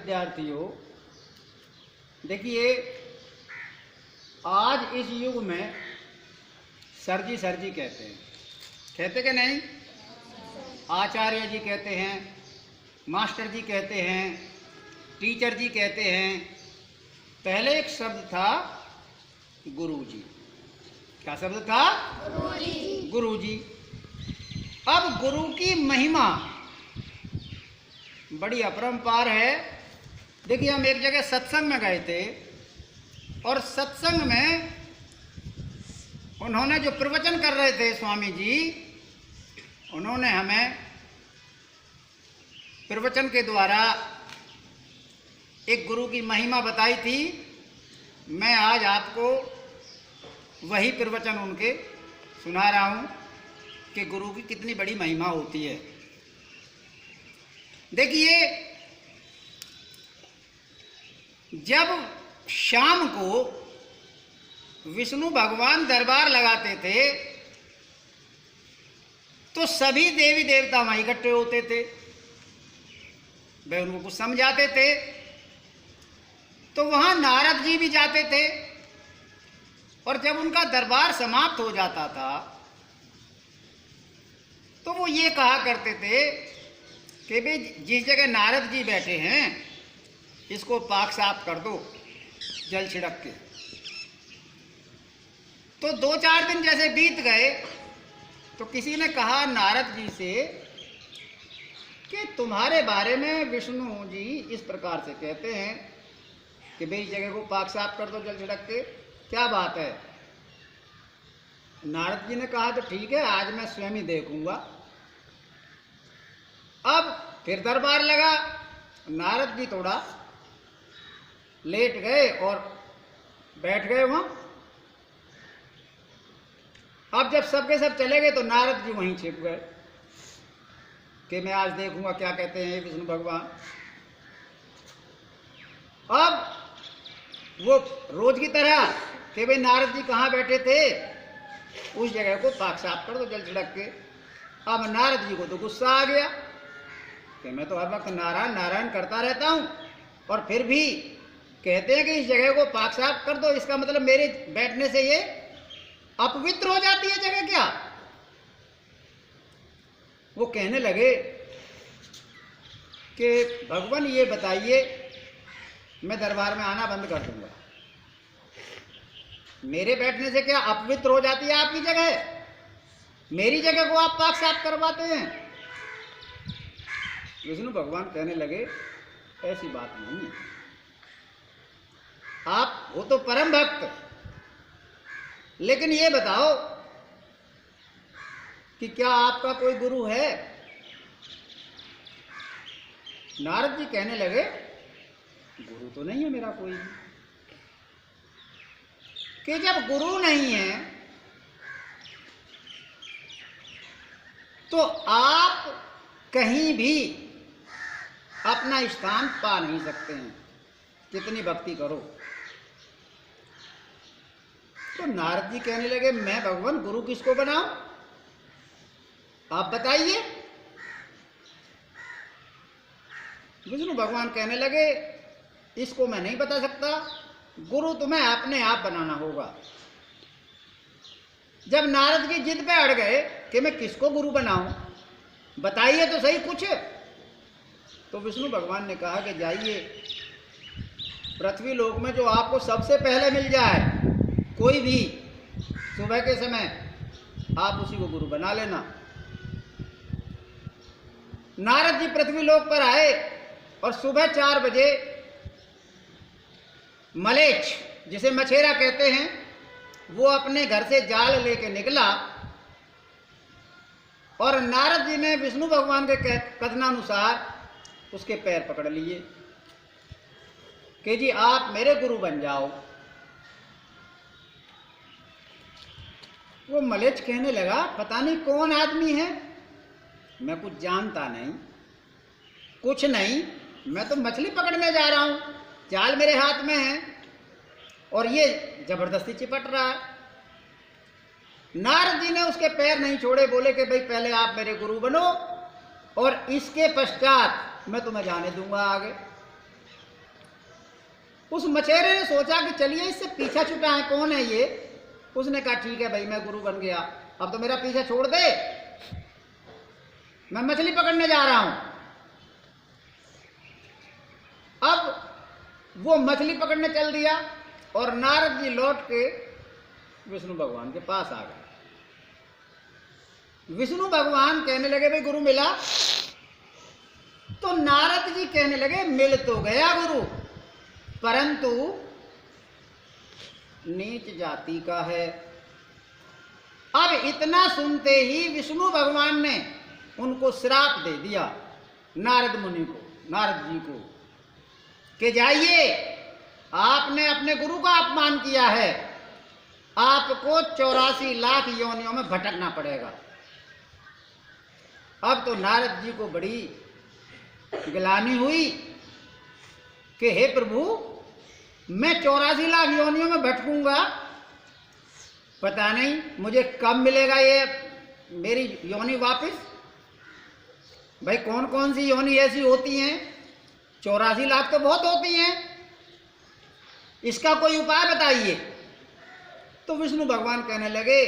विद्यार्थियों, देखिए आज इस युग में सर जी कहते हैं, कहते कि नहीं? आचार्य जी कहते हैं, मास्टर जी कहते हैं, टीचर जी कहते हैं। पहले एक शब्द था गुरु जी। क्या शब्द था? गुरु जी। अब गुरु की महिमा बड़ी अपरंपार है। देखिए हम एक जगह सत्संग में गए थे और सत्संग में उन्होंने जो प्रवचन कर रहे थे स्वामी जी, उन्होंने हमें प्रवचन के द्वारा एक गुरु की महिमा बताई थी। मैं आज आपको वही प्रवचन उनके सुना रहा हूँ कि गुरु की कितनी बड़ी महिमा होती है। देखिए जब शाम को विष्णु भगवान दरबार लगाते थे तो सभी देवी देवता वहां इकट्ठे होते थे, वे उनको कुछ समझाते थे। तो वहां नारद जी भी जाते थे और जब उनका दरबार समाप्त हो जाता था तो वो ये कहा करते थे कि भाई जिस जगह नारद जी बैठे हैं इसको पाक साफ कर दो जल छिड़क के। तो 2-4 दिन जैसे बीत गए तो किसी ने कहा नारद जी से कि तुम्हारे बारे में विष्णु जी इस प्रकार से कहते हैं कि भाई इस जगह को पाक साफ कर दो जल छिड़क के, क्या बात है? नारद जी ने कहा तो ठीक है, आज मैं स्वयं ही देखूंगा। अब फिर दरबार लगा, नारद जी थोड़ा लेट गए और बैठ गए वहां। अब जब सबके सब चले गए तो नारद जी वहीं छिप गए कि मैं आज देखूंगा क्या कहते हैं विष्णु भगवान। अब वो रोज की तरह कि भाई नारद जी कहाँ बैठे थे, उस जगह को पाक साफ कर दो जल छिड़क के। अब नारद जी को तो गुस्सा आ गया कि मैं तो हर वक्त नारायण नारायण करता रहता हूं और फिर भी कहते हैं कि इस जगह को पाक साफ कर दो, इसका मतलब मेरे बैठने से ये अपवित्र हो जाती है जगह क्या? वो कहने लगे कि भगवान ये बताइए, मैं दरबार में आना बंद कर दूंगा, मेरे बैठने से क्या अपवित्र हो जाती है आपकी जगह? मेरी जगह को आप पाक साफ करवाते हैं। विष्णु भगवान कहने लगे ऐसी बात नहीं है, आप हो तो परम भक्त, लेकिन ये बताओ कि क्या आपका कोई गुरु है? नारद जी कहने लगे गुरु तो नहीं है मेरा कोई। कि जब गुरु नहीं है तो आप कहीं भी अपना स्थान पा नहीं सकते हैं, कितनी भक्ति करो। तो नारद जी कहने लगे मैं भगवान गुरु किसको बनाऊं, आप बताइए। विष्णु भगवान कहने लगे इसको मैं नहीं बता सकता, गुरु तुम्हें अपने आप बनाना होगा। जब नारद जी जिद पे अड़ गए कि मैं किसको गुरु बनाऊं, बताइए तो सही कुछ। तो विष्णु भगवान ने कहा कि जाइए पृथ्वी लोक में जो आपको सबसे पहले मिल जाए, कोई भी सुबह के समय आप उसी को गुरु बना लेना। नारद जी पृथ्वी लोक पर आए और सुबह 4 बजे मलेच्छ, जिसे मछेरा कहते हैं, वो अपने घर से जाल लेके निकला और नारद जी ने विष्णु भगवान के कथनानुसार उसके पैर पकड़ लिए कि जी आप मेरे गुरु बन जाओ। वो मलेच्छ कहने लगा पता नहीं कौन आदमी है, मैं कुछ जानता नहीं, कुछ नहीं, मैं तो मछली पकड़ने जा रहा हूं, जाल मेरे हाथ में है और ये जबरदस्ती चिपट रहा है। नारद जी ने उसके पैर नहीं छोड़े, बोले कि भाई पहले आप मेरे गुरु बनो और इसके पश्चात मैं तुम्हें जाने दूंगा आगे। उस मछेरे ने सोचा कि चलिए इससे पीछा छुटा है, कौन है ये। उसने कहा ठीक है भाई, मैं गुरु बन गया, अब तो मेरा पीछा छोड़ दे, मैं मछली पकड़ने जा रहा हूं। अब वो मछली पकड़ने चल दिया और नारद जी लौट के विष्णु भगवान के पास आ गए। विष्णु भगवान कहने लगे भाई गुरु मिला? तो नारद जी कहने लगे मिल तो गया गुरु, परंतु नीच जाति का है। अब इतना सुनते ही विष्णु भगवान ने उनको श्राप दे दिया नारद मुनि को, नारद जी को, कि जाइए, आपने अपने गुरु का अपमान किया है, आपको 84 लाख योनियों में भटकना पड़ेगा। अब तो नारद जी को बड़ी गिलानी हुई कि हे प्रभु, मैं 84 लाख योनियों में भटकूंगा, पता नहीं मुझे कब मिलेगा ये मेरी योनि वापस। भाई कौन कौन सी योनि ऐसी होती हैं? 84 लाख तो बहुत होती हैं, इसका कोई उपाय बताइए। तो विष्णु भगवान कहने लगे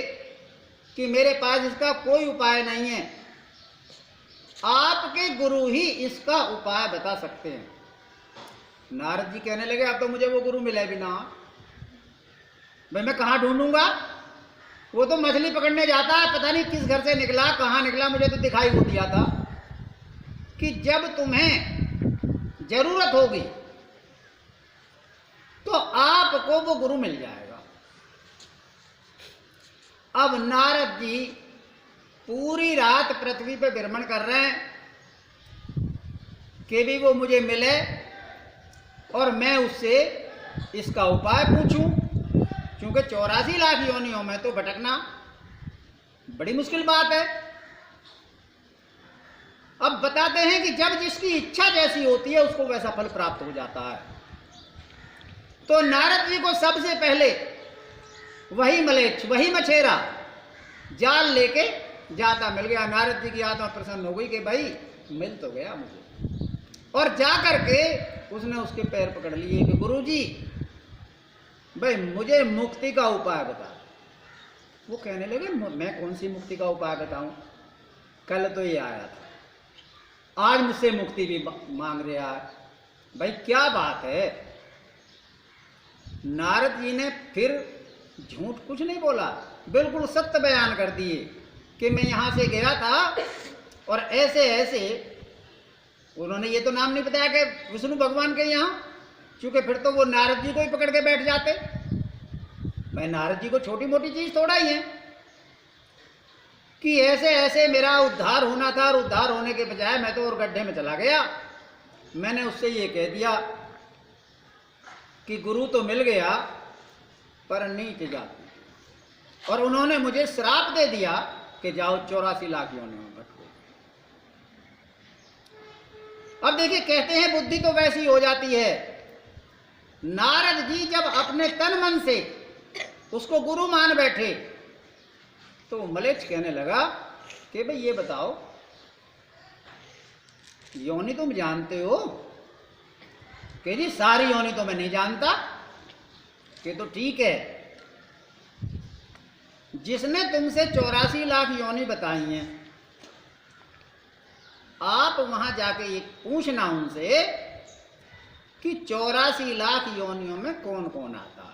कि मेरे पास इसका कोई उपाय नहीं है, आपके गुरु ही इसका उपाय बता सकते हैं। नारद जी कहने लगे अब तो मुझे वो गुरु मिले भी ना, भाई मैं कहाँ ढूंढूंगा? वो तो मछली पकड़ने जाता है, पता नहीं किस घर से निकला, कहाँ निकला, मुझे तो दिखाई हो दिया था कि जब तुम्हें जरूरत होगी तो आपको वो गुरु मिल जाएगा। अब नारद जी पूरी रात पृथ्वी पे भ्रमण कर रहे हैं कि भी वो मुझे मिले और मैं उससे इसका उपाय पूछूं, क्योंकि 84 लाख योनियों में तो भटकना बड़ी मुश्किल बात है। अब बताते हैं कि जब जिसकी इच्छा जैसी होती है उसको वैसा फल प्राप्त हो जाता है। तो नारद जी को सबसे पहले वही मलेच्छ, वही मछेरा जाल लेके जाता मिल गया। नारद जी की आत्मा प्रसन्न हो गई कि भाई मिल तो गया मुझे, और जा करके उसने उसके पैर पकड़ लिए कि गुरुजी भाई मुझे मुक्ति का उपाय बता। वो कहने लगे मैं कौन सी मुक्ति का उपाय बताऊं, कल तो ये आया था, आज मुझसे मुक्ति भी मांग रहा है, भाई क्या बात है। नारद जी ने फिर झूठ कुछ नहीं बोला, बिल्कुल सत्य बयान कर दिए कि मैं यहां से गया था और ऐसे ऐसे। उन्होंने ये तो नाम नहीं बताया कि विष्णु भगवान के यहाँ, क्योंकि फिर तो वो नारद जी को ही पकड़ के बैठ जाते। मैं नारद जी को छोटी मोटी चीज थोड़ा ही है कि ऐसे ऐसे मेरा उद्धार होना था, और उद्धार होने के बजाय मैं तो और गड्ढे में चला गया। मैंने उससे ये कह दिया कि गुरु तो मिल गया पर नीच जाति, और उन्होंने मुझे श्राप दे दिया कि जाओ 84 लाख योनियों में भटको। अब देखिए कहते हैं बुद्धि तो वैसी हो जाती है। नारद जी जब अपने तन मन से उसको गुरु मान बैठे तो मलेच्छ कहने लगा कि भाई ये बताओ, योनि तुम जानते हो? कि जी सारी योनि तो मैं नहीं जानता। कि तो ठीक है, जिसने तुमसे 84 लाख योनि बताई हैं, आप वहां जाके ये पूछना उनसे कि 84 लाख योनियों में कौन कौन आता है।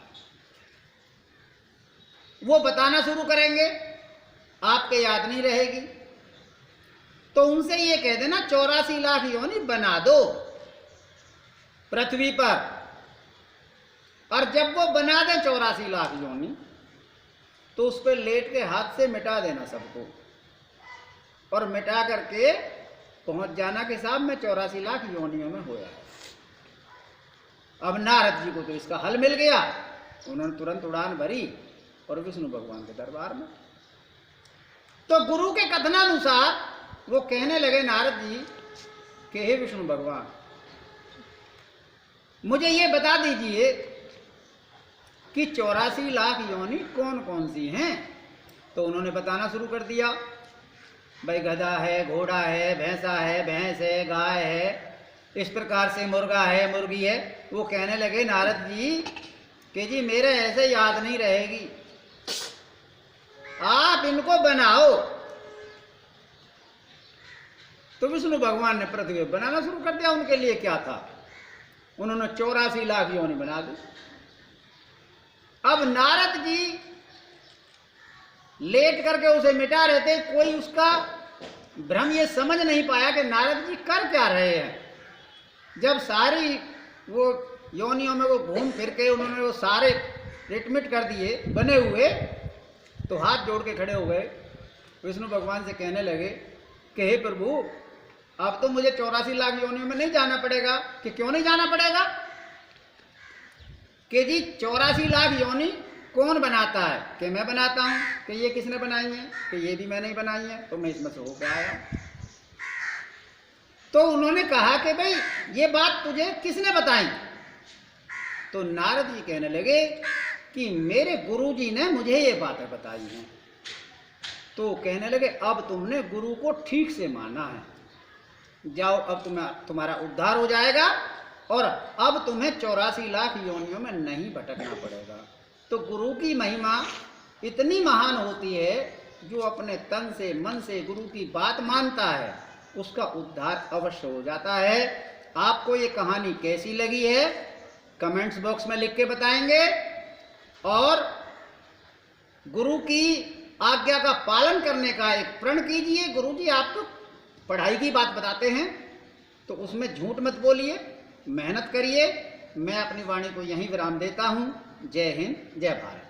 वो बताना शुरू करेंगे, आपके याद नहीं रहेगी। तो उनसे ये कह देना 84 लाख योनि बना दो पृथ्वी पर, और जब वो बना दे 84 लाख योनि तो उस पर लेट के हाथ से मिटा देना सबको, और मिटा करके पहुंच जाना कि साहब मैं 84 लाख योनियों में होया। अब नारद जी को तो इसका हल मिल गया, उन्होंने तुरंत उड़ान भरी और विष्णु भगवान के दरबार में। तो गुरु के कथनानुसार वो कहने लगे नारद जी कि हे विष्णु भगवान, मुझे ये बता दीजिए कि 84 लाख योनि कौन कौन सी हैं। तो उन्होंने बताना शुरू कर दिया, भाई गधा है, घोड़ा है, भैंसा है, भैंस है, गाय है, इस प्रकार से मुर्गा है, मुर्गी है। वो कहने लगे नारद जी कि जी मेरे ऐसे याद नहीं रहेगी, आप इनको बनाओ। तो विष्णु भगवान ने पृथ्वी बनाना शुरू कर दिया। उनके लिए क्या था, उन्होंने 84 लाख योनि बना दी। अब नारद जी लेट करके उसे मिटा रहे थे। कोई उसका भ्रम ये समझ नहीं पाया कि नारद जी कर क्या रहे हैं। जब सारी वो योनियों में वो घूम फिर के उन्होंने वो सारे रिटमिट कर दिए बने हुए, तो हाथ जोड़ के खड़े हो गए, विष्णु भगवान से कहने लगे कि हे प्रभु, अब तो मुझे 84 लाख योनियों में नहीं जाना पड़ेगा। कि क्यों नहीं जाना पड़ेगा? कि जी 84 लाख योनि कौन बनाता है? कि मैं बनाता हूं। कि ये किसने बनाई है? कि ये भी मैंने ही बनाई है, तो मैं इसमें से होकर आया। तो उन्होंने कहा कि भाई ये बात तुझे किसने बताई? तो नारद जी कहने लगे कि मेरे गुरुजी ने मुझे ये बातें बताई हैं। तो कहने लगे अब तुमने गुरु को ठीक से माना है, जाओ अब तुम्हारा उद्धार हो जाएगा और अब तुम्हें 84 लाख योनियों में नहीं भटकना पड़ेगा। तो गुरु की महिमा इतनी महान होती है, जो अपने तन से मन से गुरु की बात मानता है उसका उद्धार अवश्य हो जाता है। आपको ये कहानी कैसी लगी है कमेंट्स बॉक्स में लिख के बताएंगे, और गुरु की आज्ञा का पालन करने का एक प्रण कीजिए। गुरु जी आपको पढ़ाई की बात बताते हैं तो उसमें झूठ मत बोलिए, मेहनत करिए। मैं अपनी वाणी को यहीं विराम देता हूँ। जय हिंद, जय भारत।